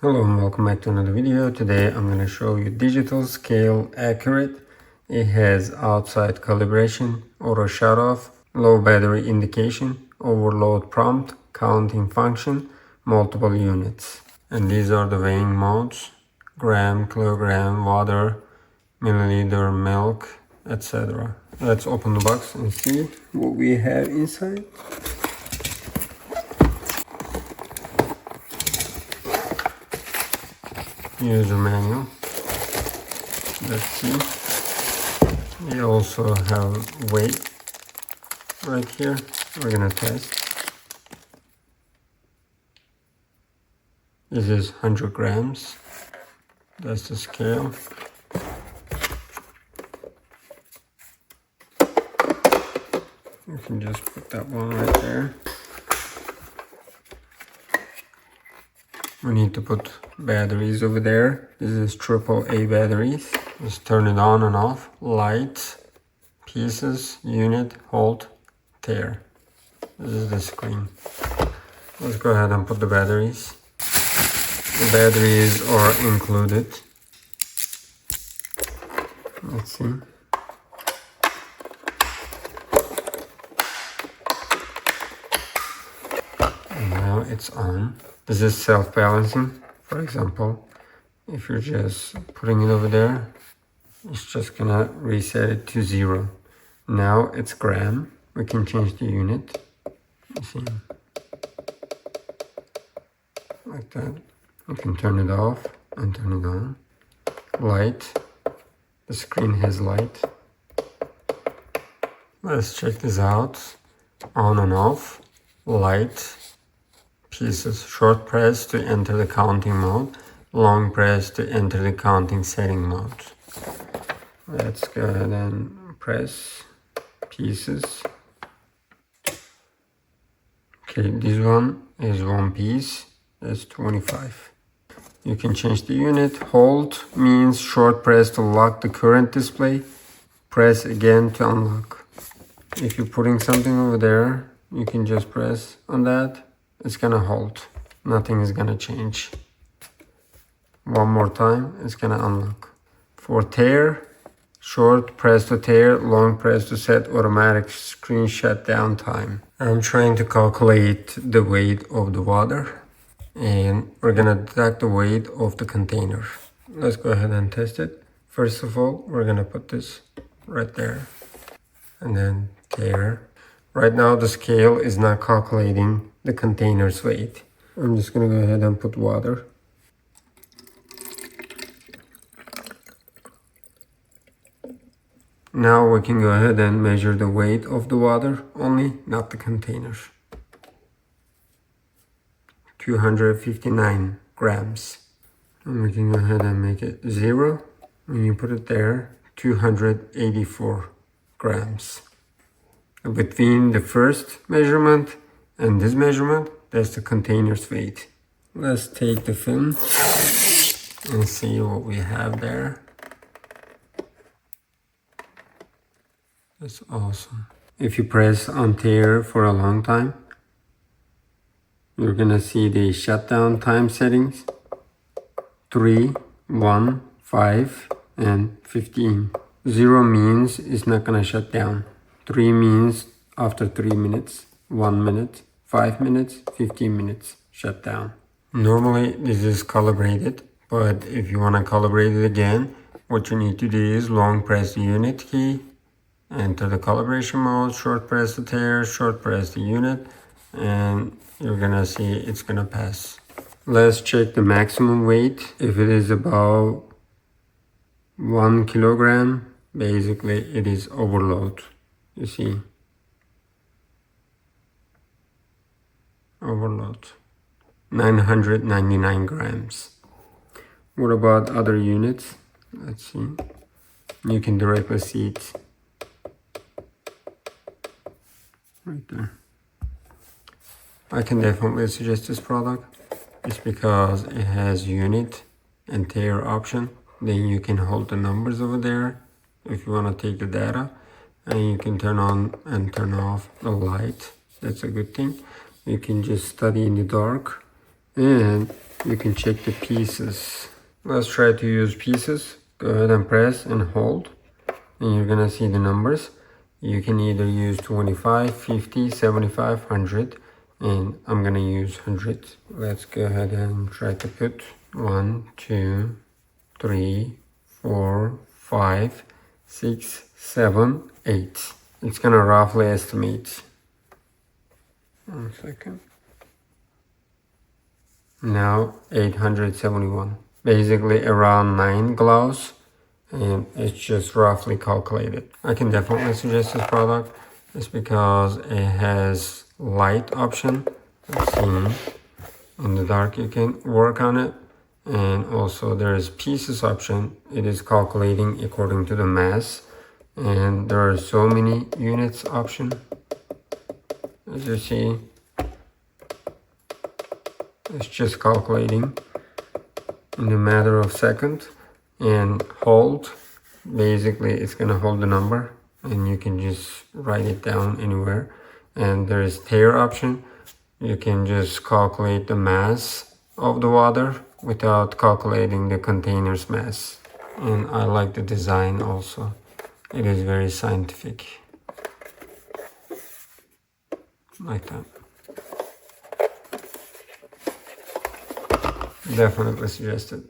Hello and welcome back to another video. Today I'm going to show you digital scale accurate. It has outside calibration, auto shut off, low battery indication, overload prompt, counting function, multiple units. And these are the weighing modes: gram, kilogram, water, milliliter, milk, etc. Let's open the box and see what we have inside. User manual. Let's see. We also have weight right here. We're gonna test. This is 100 grams. That's the scale. You can just put that one right there. We need to put batteries over there. This is AAA batteries. Just turn it on and off. Light, pieces, unit, hold, tare. This is the screen. Let's go ahead and put the batteries. The batteries are included. Let's see. And now it's on. This is self-balancing. For example, if you're just putting it over there, it's just gonna reset it to 0. Now it's gram. We can change the unit. You see, like that. You can turn it off and turn it on. Light. The screen has light. Let's check this out. On and off. Light. Pieces. Short press to enter the counting mode. Long press to enter the counting setting mode. Let's go ahead and press pieces. Okay, this one is one piece. That's 25. You can change the unit. Hold means short press to lock the current display. Press again to unlock. If you're putting something over there, you can just press on that. It's gonna hold. Nothing is gonna change. One more time, it's gonna unlock. For tare, short press to tare, long press to set automatic screen shutdown time. I'm trying to calculate the weight of the water, and we're gonna deduct the weight of the container. Let's go ahead and test it. First of all, we're gonna put this right there, and then tare. Right now the scale is not calculating the container's weight. I'm just gonna go ahead and put water. Now we can go ahead and measure the weight of the water only, not the container. 259 grams. And we can go ahead and make it 0. When you put it there, 284 grams. Between the first measurement and this measurement, that's the container's weight. Let's take the film and see what we have there. That's awesome. If you press on tare for a long time, you're gonna see the shutdown time settings: 3, 1, 5, and 15. 0 means it's not gonna shut down. 3 means after 3 minutes, 1 minute, 5 minutes, 15 minutes, shut down. Normally this is calibrated, but if you want to calibrate it again, what you need to do is long press the unit key, enter the calibration mode, short press the tare, short press the unit, and you're gonna see it's gonna pass. Let's check the maximum weight. If it is about 1 kilogram, basically it is overload. You see, overload, 999 grams. What about other units? Let's see. You can directly see it right there. I can definitely suggest this product just because it has unit and tare option. Then you can hold the numbers over there if you want to take the data, and you can turn on and turn off the light. That's a good thing. You can just study in the dark, and you can check the pieces. Let's try to use pieces. Go ahead and press and hold, and you're gonna see the numbers. You can either use 25, 50, 75, 100, and I'm gonna use 100. Let's go ahead and try to put 1, 2, 3, 4, 5, 6, 7, 8. It's gonna roughly estimate. 1 second. Now 871. Basically around 9 gloves, and it's just roughly calculated. I can definitely suggest this product just because it has light option. I've seen in the dark you can work on it, and also there is pieces option. It is calculating according to the mass, and there are so many units option. As you see, it's just calculating in a matter of seconds. And hold, basically it's gonna hold the number and you can just write it down anywhere. And there is tare option. You can just calculate the mass of the water without calculating the container's mass. And I like the design also. It is very scientific. Like that. Definitely suggested.